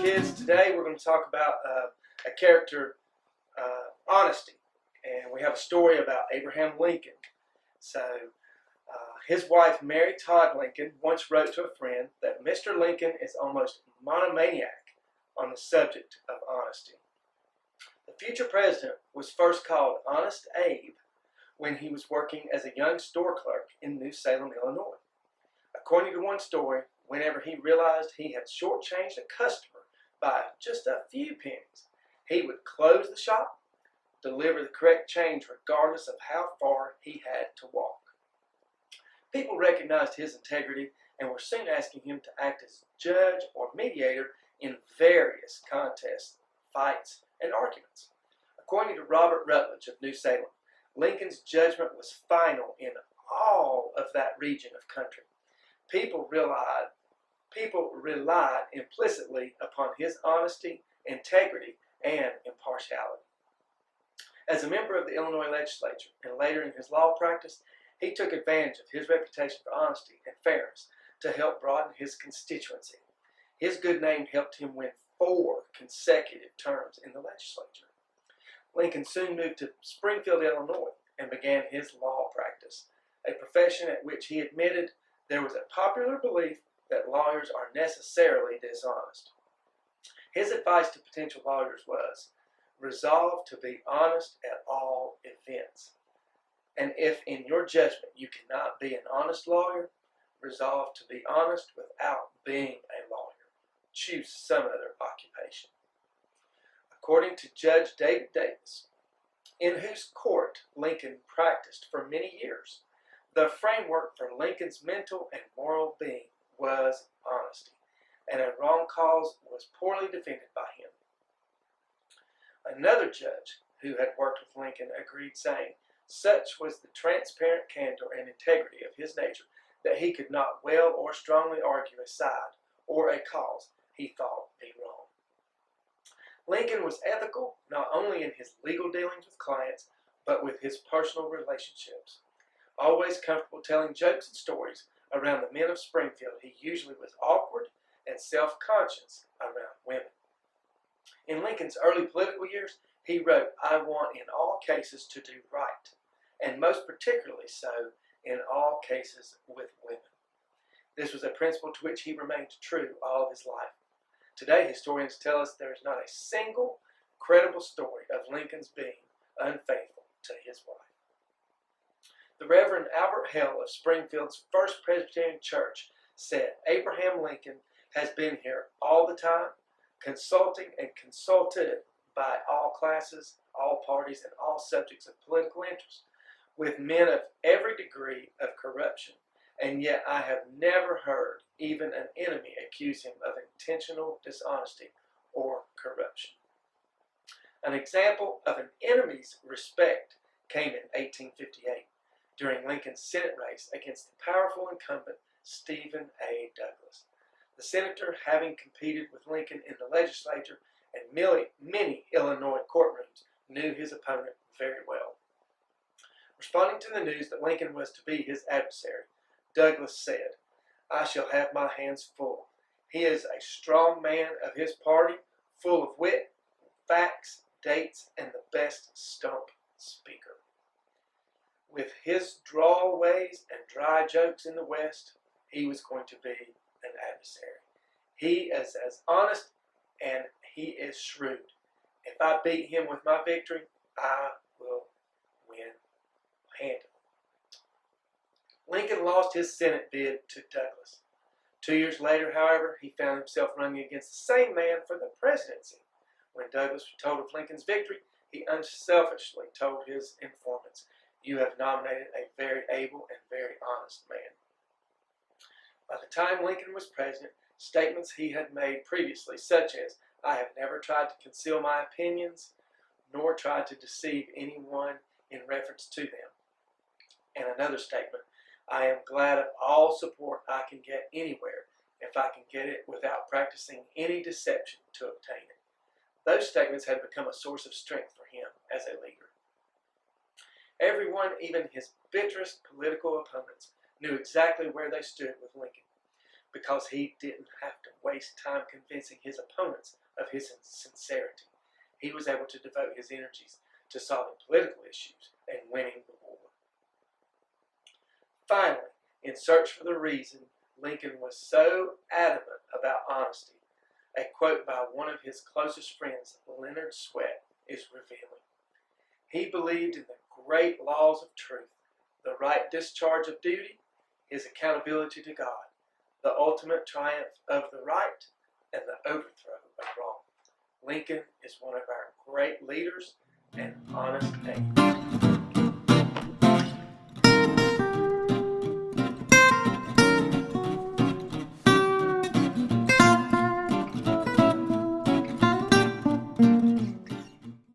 kids. Today we're going to talk about a character, honesty, and we have a story about Abraham Lincoln. So his wife Mary Todd Lincoln once wrote to a friend that Mr. Lincoln is almost monomaniac on the subject of honesty. The future president was first called Honest Abe when he was working as a young store clerk in New Salem, Illinois. According to one story, whenever he realized he had shortchanged a customer by just a few pennies, he would close the shop, deliver the correct change regardless of how far he had to walk. People recognized his integrity and were soon asking him to act as judge or mediator in various contests, fights, and arguments. According to Robert Rutledge of New Salem, Lincoln's judgment was final in all of that region of country. People relied implicitly upon his honesty, integrity, and impartiality. As a member of the Illinois legislature and later in his law practice, he took advantage of his reputation for honesty and fairness to help broaden his constituency. His good name helped him win 4 consecutive terms in the legislature. Lincoln soon moved to Springfield, Illinois, and began his law practice, a profession at which he admitted there was a popular belief that lawyers are necessarily dishonest. His advice to potential lawyers was, resolve to be honest at all events. And if in your judgment you cannot be an honest lawyer, resolve to be honest without being a lawyer. Choose some other occupation. According to Judge David Davis, in whose court Lincoln practiced for many years, the framework for Lincoln's mental and moral being was honesty, and a wrong cause was poorly defended by him. Another judge who had worked with Lincoln agreed, saying, such was the transparent candor and integrity of his nature that he could not well or strongly argue a side or a cause he thought be wrong. Lincoln was ethical not only in his legal dealings with clients, but with his personal relationships. Always comfortable telling jokes and stories around the men of Springfield, he usually was awkward and self-conscious around women. In Lincoln's early political years, he wrote, I want in all cases to do right, and most particularly so in all cases with women. This was a principle to which he remained true all of his life. Today, historians tell us there is not a single credible story of Lincoln's being unfaithful to his wife. The Reverend Albert Hale of Springfield's First Presbyterian Church said, Abraham Lincoln has been here all the time, consulting and consulted by all classes, all parties, and all subjects of political interest, with men of every degree of corruption, and yet I have never heard even an enemy accuse him of intentional dishonesty or corruption. An example of an enemy's respect came in 1858 during Lincoln's Senate race against the powerful incumbent Stephen A. Douglas. The senator, having competed with Lincoln in the legislature and many Illinois courtrooms, knew his opponent very well. Responding to the news that Lincoln was to be his adversary, Douglas said, I shall have my hands full. He is a strong man of his party, full of wit, facts, dates, and the best stump speaker. With his drawaways and dry jokes in the West, he was going to be an adversary. He is as honest and he is shrewd. If I beat him with my victory, I will win handily. Lincoln lost his Senate bid to Douglas. 2 years later, however, he found himself running against the same man for the presidency. When Douglas was told of Lincoln's victory, he unselfishly told his informants, you have nominated a very able and very honest man. By the time Lincoln was president, statements he had made previously, such as, I have never tried to conceal my opinions, nor tried to deceive anyone in reference to them. And another statement, I am glad of all support I can get anywhere if I can get it without practicing any deception to obtain it. Those statements had become a source of strength for him as a leader. Everyone, even his bitterest political opponents, knew exactly where they stood with Lincoln. because he didn't have to waste time convincing his opponents of his sincerity. He was able to devote his energies to solving political issues and winning the war. Finally, in search for the reason Lincoln was so adamant about honesty, a quote by one of his closest friends, Leonard Swett, is revealing. He believed in the great laws of truth, the right discharge of duty, his accountability to God, the ultimate triumph of the right, and the overthrow of wrong. Lincoln is one of our great leaders and honest man.